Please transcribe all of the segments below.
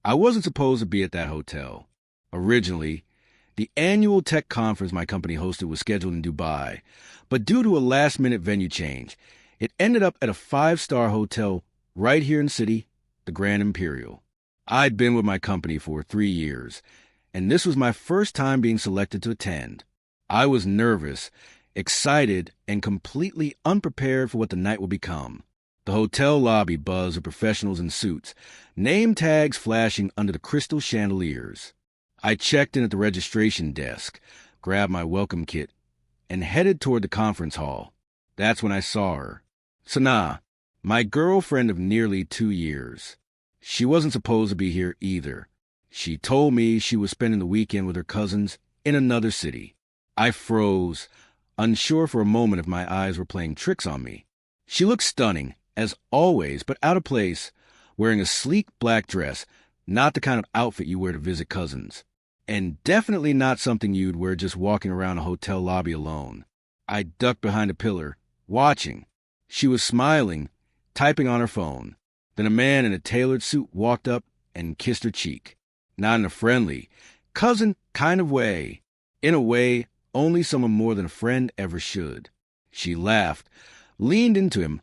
I wasn't supposed to be at that hotel. Originally, the annual tech conference my company hosted was scheduled in Dubai, but due to a last-minute venue change, it ended up at a five-star hotel right here in the city, the Grand Imperial. I'd been with my company for 3 years, and this was my first time being selected to attend. I was nervous, excited, and completely unprepared for what the night would become. The hotel lobby buzzed with professionals in suits, name tags flashing under the crystal chandeliers. I checked in at the registration desk, grabbed my welcome kit, and headed toward the conference hall. That's when I saw her. Sanaa, my girlfriend of nearly 2 years. She wasn't supposed to be here either. She told me she was spending the weekend with her cousins in another city. I froze, unsure for a moment if my eyes were playing tricks on me. She looked stunning, as always, but out of place, wearing a sleek black dress, not the kind of outfit you wear to visit cousins, and definitely not something you'd wear just walking around a hotel lobby alone. I ducked behind a pillar, watching. She was smiling, typing on her phone. Then a man in a tailored suit walked up and kissed her cheek. Not in a friendly, cousin kind of way. In a way, only someone more than a friend ever should. She laughed, leaned into him,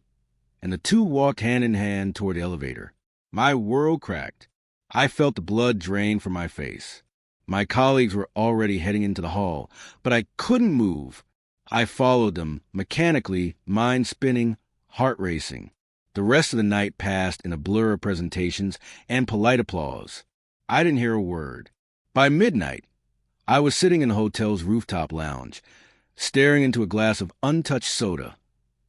and the two walked hand in hand toward the elevator. My world cracked. I felt the blood drain from my face. My colleagues were already heading into the hall, but I couldn't move. I followed them, mechanically, mind spinning, heart racing. The rest of the night passed in a blur of presentations and polite applause. I didn't hear a word. By midnight, I was sitting in the hotel's rooftop lounge, staring into a glass of untouched soda,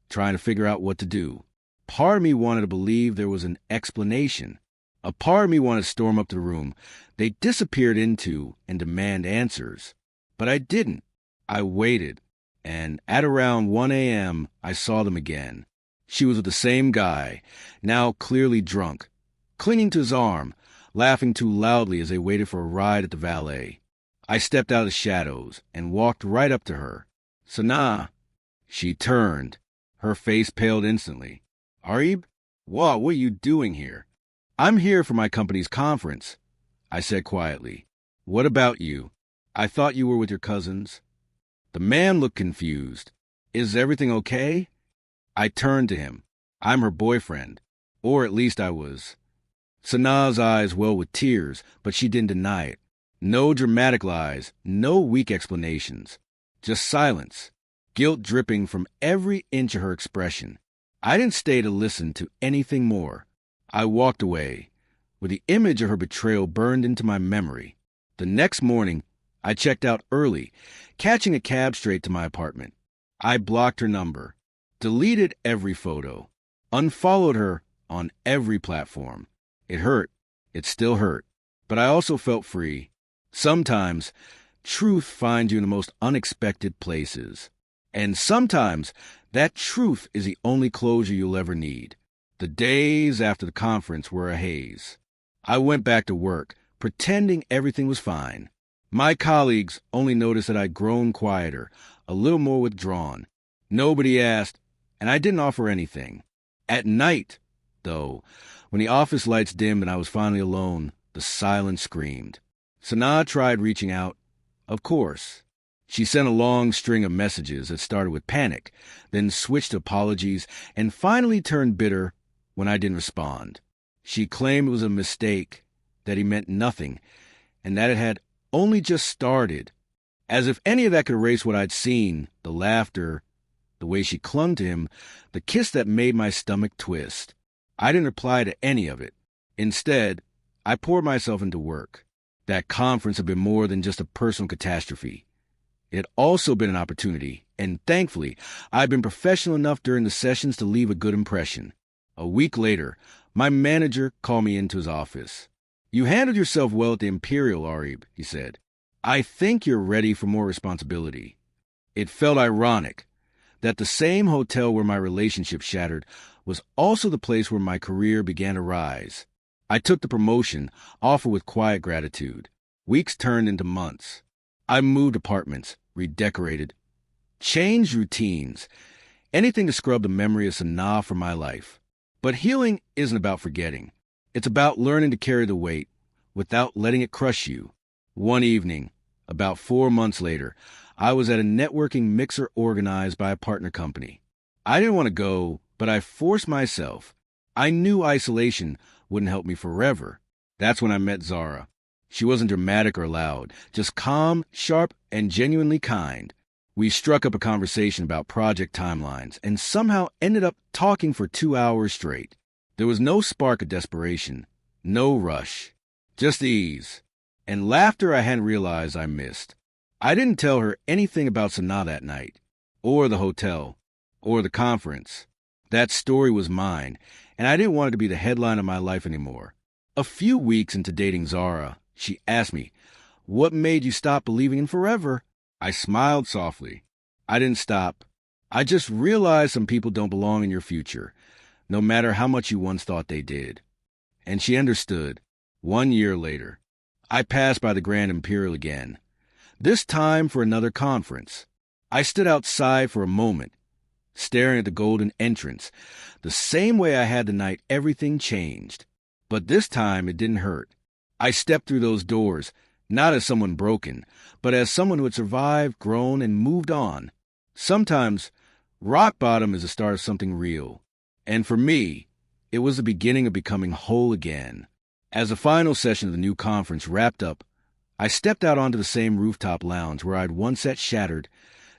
trying to figure out what to do. Part of me wanted to believe there was an explanation. A part of me wanted to storm up to the room they disappeared into and demand answers. But I didn't. I waited, and at around 1 a.m., I saw them again. She was with the same guy, now clearly drunk, clinging to his arm, laughing too loudly as they waited for a ride at the valet. I stepped out of the shadows and walked right up to her. Sanaa. She turned. Her face paled instantly. Arib? What are you doing here? I'm here for my company's conference, I said quietly. What about you? I thought you were with your cousins. The man looked confused. Is everything okay? I turned to him. I'm her boyfriend. Or at least I was. Sanaa's eyes welled with tears, but she didn't deny it. No dramatic lies, no weak explanations. Just silence, guilt dripping from every inch of her expression. I didn't stay to listen to anything more. I walked away, with the image of her betrayal burned into my memory. The next morning, I checked out early, catching a cab straight to my apartment. I blocked her number, deleted every photo, unfollowed her on every platform. It hurt. It still hurt. But I also felt free. Sometimes, truth finds you in the most unexpected places. And sometimes, that truth is the only closure you'll ever need. The days after the conference were a haze. I went back to work, pretending everything was fine. My colleagues only noticed that I'd grown quieter, a little more withdrawn. Nobody asked, and I didn't offer anything. At night, though, when the office lights dimmed and I was finally alone, the silence screamed. Sanaa tried reaching out. Of course. She sent a long string of messages that started with panic, then switched to apologies, and finally turned bitter when I didn't respond. She claimed it was a mistake, that he meant nothing, and that it had only just started. As if any of that could erase what I'd seen, the laughter, the way she clung to him, the kiss that made my stomach twist. I didn't reply to any of it. Instead, I poured myself into work. That conference had been more than just a personal catastrophe. It had also been an opportunity, and thankfully, I'd been professional enough during the sessions to leave a good impression. A week later, my manager called me into his office. You handled yourself well at the Imperial, Arib, he said. I think you're ready for more responsibility. It felt ironic that the same hotel where my relationship shattered was also the place where my career began to rise. I took the promotion, offered with quiet gratitude. Weeks turned into months. I moved apartments, redecorated, changed routines, anything to scrub the memory of Sanaa from my life. But healing isn't about forgetting. It's about learning to carry the weight, without letting it crush you. One evening, about 4 months later, I was at a networking mixer organized by a partner company. I didn't want to go, but I forced myself. I knew isolation wouldn't help me forever. That's when I met Zara. She wasn't dramatic or loud, just calm, sharp, and genuinely kind. We struck up a conversation about project timelines and somehow ended up talking for 2 hours straight. There was no spark of desperation, no rush, just ease, and laughter I hadn't realized I missed. I didn't tell her anything about Sanaa that night, or the hotel, or the conference. That story was mine, and I didn't want it to be the headline of my life anymore. A few weeks into dating Zara, she asked me, "What made you stop believing in forever?" I smiled softly. I didn't stop. I just realized some people don't belong in your future, no matter how much you once thought they did. And she understood. 1 year later, I passed by the Grand Imperial again, this time for another conference. I stood outside for a moment, staring at the golden entrance, the same way I had the night everything changed. But this time it didn't hurt. I stepped through those doors, not as someone broken, but as someone who had survived, grown, and moved on. Sometimes, rock bottom is the start of something real. And for me, it was the beginning of becoming whole again. As the final session of the new conference wrapped up, I stepped out onto the same rooftop lounge where I'd once sat shattered,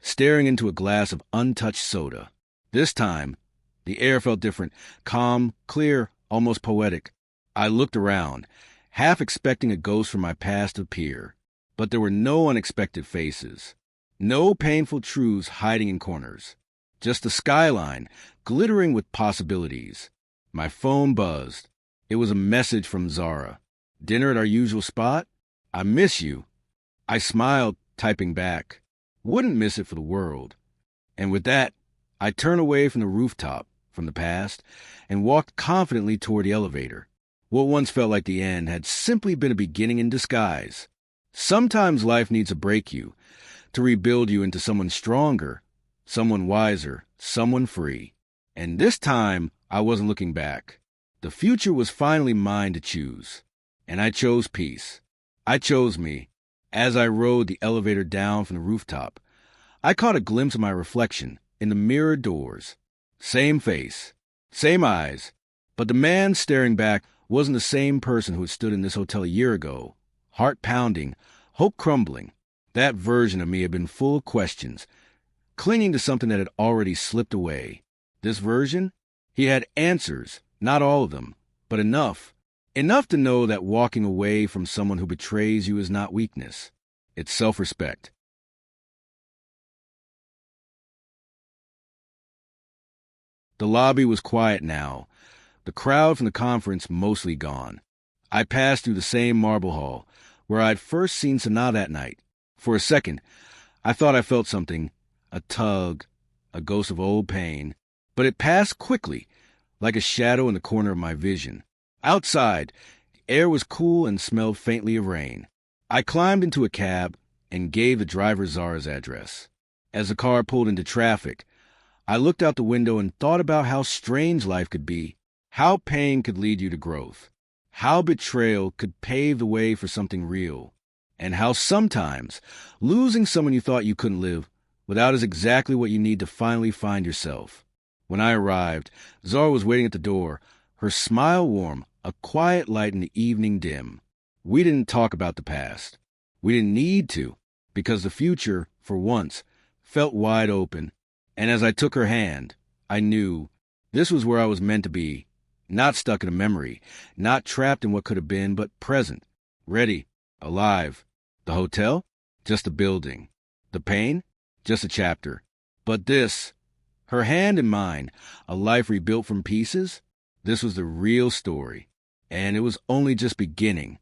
staring into a glass of untouched soda. This time, the air felt different, calm, clear, almost poetic. I looked around, half expecting a ghost from my past to appear. But there were no unexpected faces, no painful truths hiding in corners, just the skyline glittering with possibilities. My phone buzzed. It was a message from Zara. "Dinner at our usual spot? I miss you." I smiled, typing back. Wouldn't miss it for the world. And with that, I turned away from the rooftop, from the past, and walked confidently toward the elevator. What once felt like the end had simply been a beginning in disguise. Sometimes life needs to break you, to rebuild you into someone stronger, someone wiser, someone free. And this time, I wasn't looking back. The future was finally mine to choose. And I chose peace. I chose me. As I rode the elevator down from the rooftop, I caught a glimpse of my reflection in the mirrored doors. Same face, same eyes, but the man staring back wasn't the same person who had stood in this hotel a year ago, heart pounding, hope crumbling. That version of me had been full of questions, clinging to something that had already slipped away. This version? He had answers, not all of them, but enough. Enough to know that walking away from someone who betrays you is not weakness. It's self-respect. The lobby was quiet now, the crowd from the conference mostly gone. I passed through the same marble hall, where I'd first seen Sanaa that night. For a second, I thought I felt something, a tug, a ghost of old pain, but it passed quickly, like a shadow in the corner of my vision. Outside, the air was cool and smelled faintly of rain. I climbed into a cab and gave the driver Zara's address. As the car pulled into traffic, I looked out the window and thought about how strange life could be, how pain could lead you to growth, how betrayal could pave the way for something real, and how sometimes losing someone you thought you couldn't live without is exactly what you need to finally find yourself. When I arrived, Zara was waiting at the door, her smile warm, a quiet light in the evening dim. We didn't talk about the past. We didn't need to, because the future, for once, felt wide open. And as I took her hand, I knew this was where I was meant to be, not stuck in a memory, not trapped in what could have been, but present, ready, alive. The hotel? Just a building. The pain? Just a chapter. But this, her hand in mine, a life rebuilt from pieces, this was the real story. And it was only just beginning.